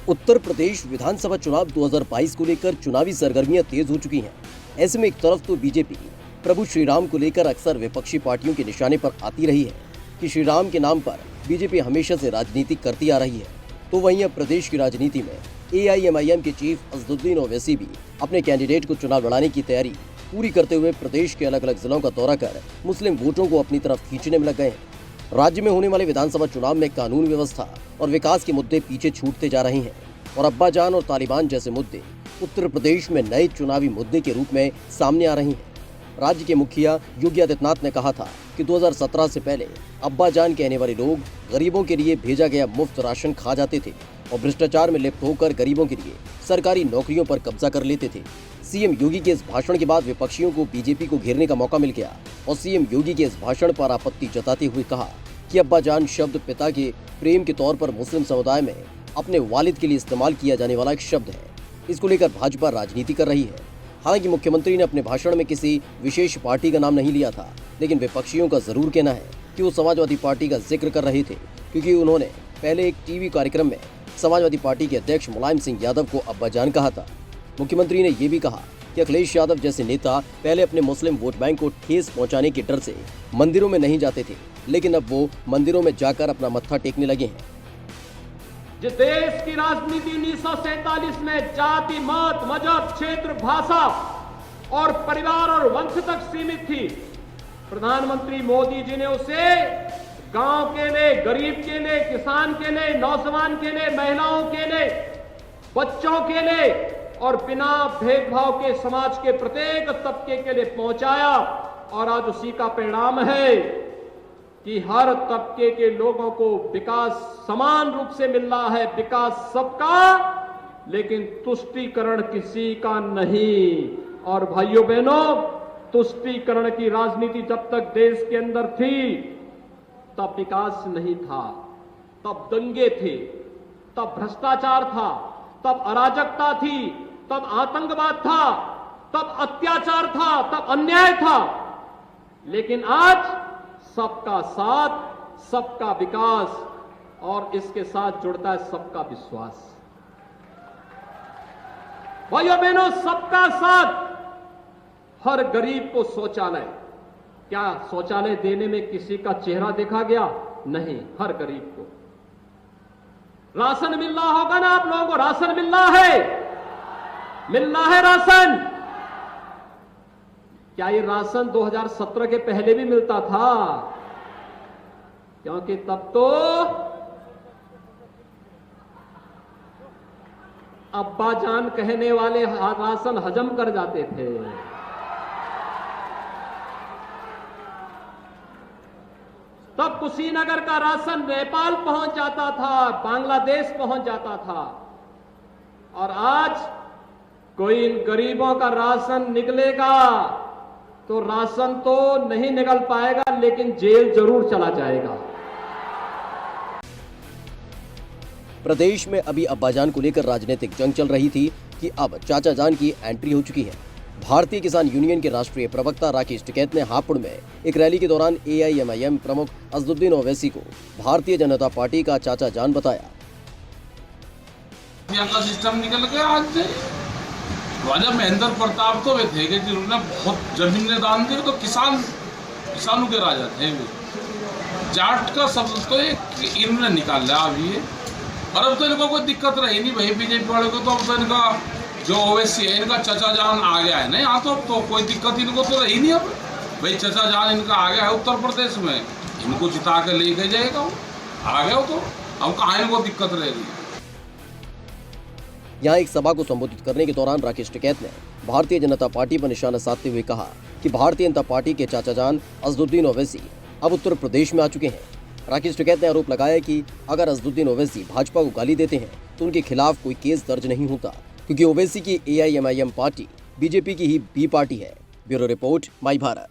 उत्तर प्रदेश विधानसभा चुनाव 2022 को लेकर चुनावी सरगर्मियां तेज हो चुकी हैं। ऐसे में एक तरफ तो बीजेपी प्रभु श्री राम को लेकर अक्सर विपक्षी पार्टियों के निशाने पर आती रही है कि श्री राम के नाम पर बीजेपी हमेशा से राजनीति करती आ रही है, तो वहीं अब प्रदेश की राजनीति में AIMIM के चीफ असदुद्दीन ओवैसी भी अपने कैंडिडेट को चुनाव लड़ाने की तैयारी पूरी करते हुए प्रदेश के अलग अलग जिलों का दौरा कर मुस्लिम वोटरों को अपनी तरफ खींचने में लग गए हैं। राज्य में होने वाले विधानसभा चुनाव में कानून व्यवस्था और विकास के मुद्दे पीछे छूटते जा रहे हैं और अब्बाजान और तालिबान जैसे मुद्दे उत्तर प्रदेश में नए चुनावी मुद्दे के रूप में सामने आ रही हैं। राज्य के मुखिया योगी आदित्यनाथ ने कहा था कि 2017 से पहले अब्बाजान कहने वाले लोग गरीबों के लिए भेजा गया मुफ्त राशन खा जाते थे और भ्रष्टाचार में लिप्त होकर गरीबों के लिए सरकारी नौकरियों पर कब्जा कर लेते थे। सीएम योगी के इस भाषण के बाद विपक्षियों को बीजेपी को घेरने का मौका मिल गया और सीएम योगी के इस भाषण पर आपत्ति जताते हुए कहा कि अब्बाजान शब्द पिता के प्रेम के तौर पर मुस्लिम समुदाय में अपने वालिद के लिए इस्तेमाल किया जाने वाला एक शब्द है। इसको लेकर भाजपा राजनीति कर रही है। हालांकि मुख्यमंत्री ने अपने भाषण में किसी विशेष पार्टी का नाम नहीं लिया था, लेकिन विपक्षियों का जरूर कहना है कि वो समाजवादी पार्टी का जिक्र कर रहे थे, क्योंकि उन्होंने पहले एक टीवी कार्यक्रम में समाजवादी पार्टी के अध्यक्ष मुलायम सिंह यादव को अब्बाजान कहा था। मुख्यमंत्री ने ये भी कहा कि अखिलेश यादव जैसे नेता पहले अपने मुस्लिम वोट बैंक को ठेस पहुंचाने के डर से मंदिरों में नहीं जाते थे, लेकिन अब वो मंदिरों में जाकर अपना मत्था टेकने लगे हैं। जिस देश की राजनीति 1947 में जाति, मत, मजहब, क्षेत्र, भाषा और परिवार और वंश तक सीमित थी, प्रधानमंत्री मोदी जी ने उसे गांव के लिए, गरीब के लिए, किसान के लिए, नौजवान के लिए, महिलाओं के लिए, बच्चों के लिए और बिना भेदभाव के समाज के प्रत्येक तबके के लिए पहुंचाया। और आज उसी का परिणाम है कि हर तबके के लोगों को विकास समान रूप से मिल रहा है, विकास सबका, लेकिन तुष्टीकरण किसी का नहीं। और भाइयों बहनों, तुष्टीकरण की राजनीति जब तक देश के अंदर थी तब विकास नहीं था, तब दंगे थे, तब भ्रष्टाचार था, तब अराजकता थी, तब आतंकवाद था, तब अत्याचार था, तब अन्याय था। लेकिन आज सबका साथ, सबका विकास और इसके साथ जुड़ता है सबका विश्वास। भाइयों बहनों, सबका साथ। हर गरीब को शौचालय, क्या शौचालय देने में किसी का चेहरा देखा गया? नहीं, हर गरीब को राशन मिल रहा होगा ना। आप लोगों को राशन मिल रहा है, मिल रहा है राशन। क्या ये राशन 2017 के पहले भी मिलता था? क्योंकि तब तो अब्बाजान कहने वाले राशन हजम कर जाते थे। तब कुशीनगर का राशन नेपाल पहुंच जाता था, बांग्लादेश पहुंच जाता था। और आज कोई इन गरीबों का राशन निकलेगा तो राशन तो नहीं निकल पाएगा, लेकिन जेल जरूर चला जाएगा। प्रदेश में अभी अब्बाजान को लेकर राजनीतिक जंग चल रही थी कि अब चाचा जान की एंट्री हो चुकी है। भारतीय किसान यूनियन के राष्ट्रीय प्रवक्ता राकेश टिकैत ने हापुड़ में एक रैली के दौरान AIMIM प्रमुख असदुद्दीन ओवैसी को भारतीय जनता पार्टी का चाचा जान बताया। का सिस्टम निकल गया आज से। राजा महेंद्र प्रताप तो वे थे कि जिन्होंने बहुत जमीनें दान दी, तो किसानों के राजा थे वे। जाट का शब्द तो इन्होंने निकाल लिया अभी, और अब तो इनको कोई दिक्कत रही नहीं भाई बीजेपी वाले को। तो अब तो इनका जो ओवैसी है, इनका चचा जान आ गया है ना यहाँ, तो अब तो कोई दिक्कत इनको तो रही नहीं। अब भाई चचा जान इनका आ गया है उत्तर प्रदेश में, इनको जिता के लेके जाएगा वो, आ गया तो अब कहाँ इनको दिक्कत रह रही है। यहाँ एक सभा को संबोधित करने के दौरान राकेश टिकैत ने भारतीय जनता पार्टी पर निशाना साधते हुए कहा कि भारतीय जनता पार्टी के चाचा जान असदुद्दीन ओवैसी अब उत्तर प्रदेश में आ चुके हैं। राकेश टिकैत ने आरोप लगाया कि अगर असदुद्दीन ओवैसी भाजपा को गाली देते हैं तो उनके खिलाफ कोई केस दर्ज नहीं होता, क्योंकि ओवैसी की AIMIM पार्टी बीजेपी की ही बी पार्टी है। ब्यूरो रिपोर्ट, माई भारत।